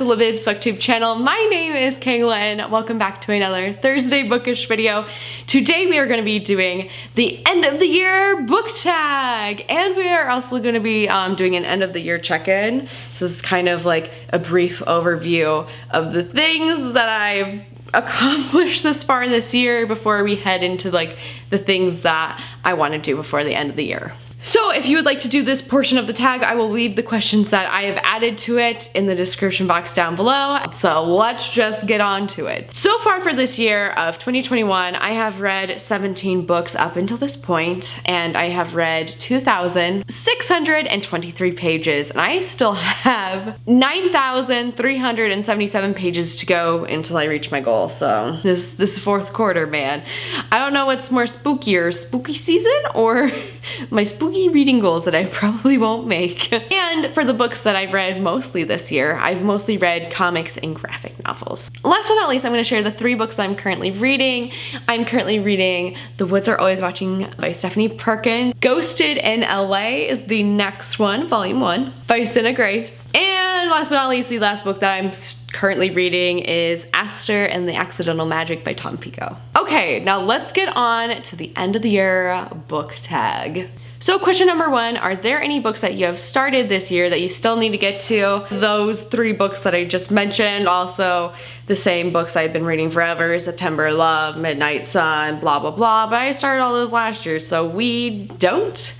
to Libib's booktube channel. My name is Kaylin. Welcome back to another Thursday bookish video. Today we are going to be doing the end of the year book tag, and we are also going to be doing an end of the year check-in. So this is kind of like a brief overview of the things that I've accomplished this far this year before we head into like the things that I want to do before the end of the year. So if you would like to do this portion of the tag, I will leave the questions that I have added to it in the description box down below. So let's just get on to it. So far for this year of 2021, I have read 17 books up until this point, and I have read 2,623 pages, and I still have 9,377 pages to go until I reach my goal. So this fourth quarter, man. I don't know what's more spookier, spooky season or my spooky reading goals that I probably won't make. And for the books that I've read mostly this year, I've mostly read comics and graphic novels. Last but not least, I'm going to share the 3 books that I'm currently reading. I'm currently reading The Woods Are Always Watching by Stephanie Perkins. Ghosted in LA is the next one, volume 1, by Cinna Grace. And last but not least, the last book that I'm currently reading is Aster and the Accidental Magic by Tom Pico. Okay, now let's get on to the end of the year book tag. So question number 1, are there any books that you have started this year that you still need to get to? Those 3 books that I just mentioned, also the same books I've been reading forever, September Love, Midnight Sun, blah blah blah, but I started all those last year, so we don't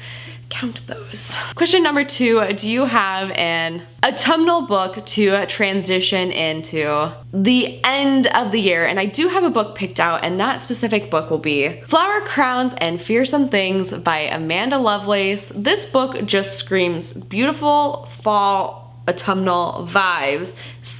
count those. Question number 2, do you have an autumnal book to transition into the end of the year? And I do have a book picked out, and that specific book will be Flower Crowns and Fearsome Things by Amanda Lovelace. This book just screams beautiful fall autumnal vibes /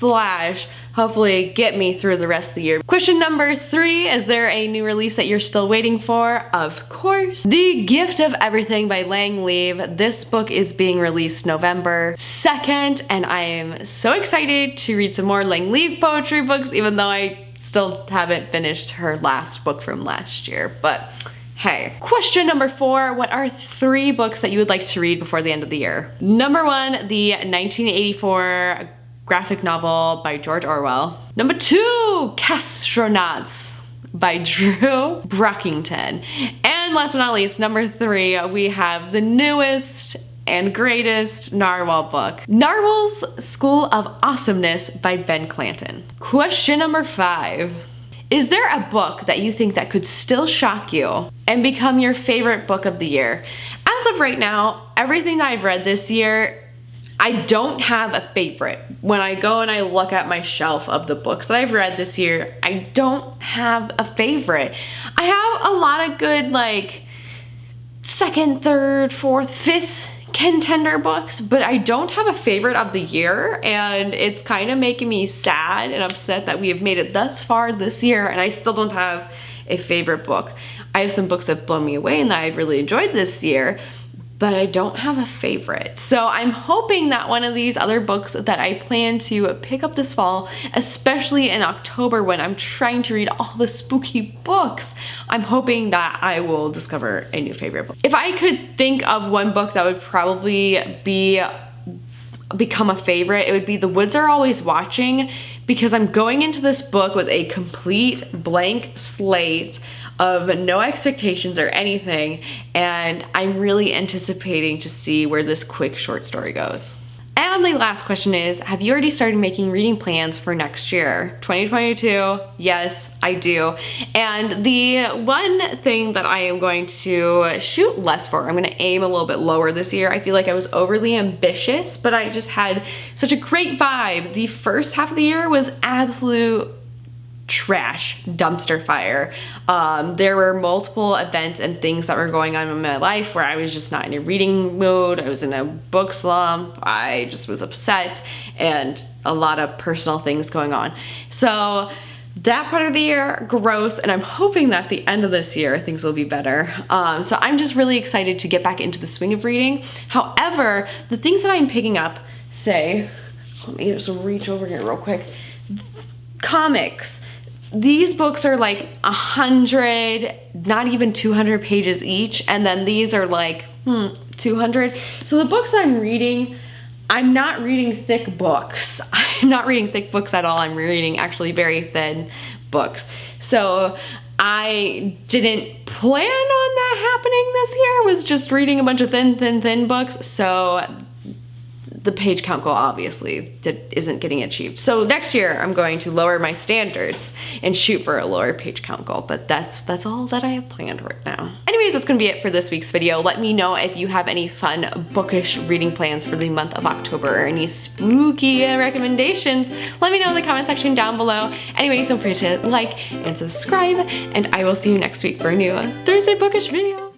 hopefully get me through the rest of the year. Question number 3, is there a new release that you're still waiting for? Of course. The Gift of Everything by Lang Leave. This book is being released November 2nd, and I am so excited to read some more Lang Leave poetry books, even though I still haven't finished her last book from last year, but hey. Question number 4, what are 3 books that you would like to read before the end of the year? Number 1, the 1984 graphic novel by George Orwell. Number 2, Castronauts by Drew Brockington. And last but not least, number 3, we have the newest and greatest Narwhal book, Narwhal's School of Awesomeness by Ben Clanton. Question number 5, is there a book that you think that could still shock you and become your favorite book of the year? As of right now, everything that I've read this year, I don't have a favorite. When I go and I look at my shelf of the books that I've read this year, I don't have a favorite. I have a lot of good like 2nd, 3rd, 4th, 5th contender books, but I don't have a favorite of the year, and it's kind of making me sad and upset that we have made it thus far this year and I still don't have a favorite book. I have some books that have blown me away and that I've really enjoyed this year, but I don't have a favorite. So I'm hoping that one of these other books that I plan to pick up this fall, especially in October when I'm trying to read all the spooky books, I'm hoping that I will discover a new favorite book. If I could think of one book that would probably become a favorite, it would be The Woods Are Always Watching, because I'm going into this book with a complete blank slate of no expectations or anything, and I'm really anticipating to see where this quick short story goes. And the last question is, have you already started making reading plans for next year? 2022, yes, I do. And the one thing that I am going to shoot less for, I'm gonna aim a little bit lower this year. I feel like I was overly ambitious, but I just had such a great vibe. The first half of the year was absolute trash, dumpster fire. There were multiple events and things that were going on in my life where I was just not in a reading mood. I was in a book slump. I just was upset, and a lot of personal things going on. So that part of the year, gross, and I'm hoping that the end of this year things will be better. So I'm just really excited to get back into the swing of reading. However, the things that I'm picking up, say, let me just reach over here real quick. Comics. These books are like 100, not even 200 pages each, and then these are like 200. So the books that I'm reading, I'm not reading thick books. I'm not reading thick books at all. I'm reading actually very thin books. So I didn't plan on that happening this year. I was just reading a bunch of thin books. So the page count goal obviously isn't getting achieved. So next year I'm going to lower my standards and shoot for a lower page count goal, but that's all that I have planned right now. Anyways, that's gonna be it for this week's video. Let me know if you have any fun bookish reading plans for the month of October or any spooky recommendations. Let me know in the comment section down below. Anyways, don't forget to like and subscribe, and I will see you next week for a new Thursday bookish video.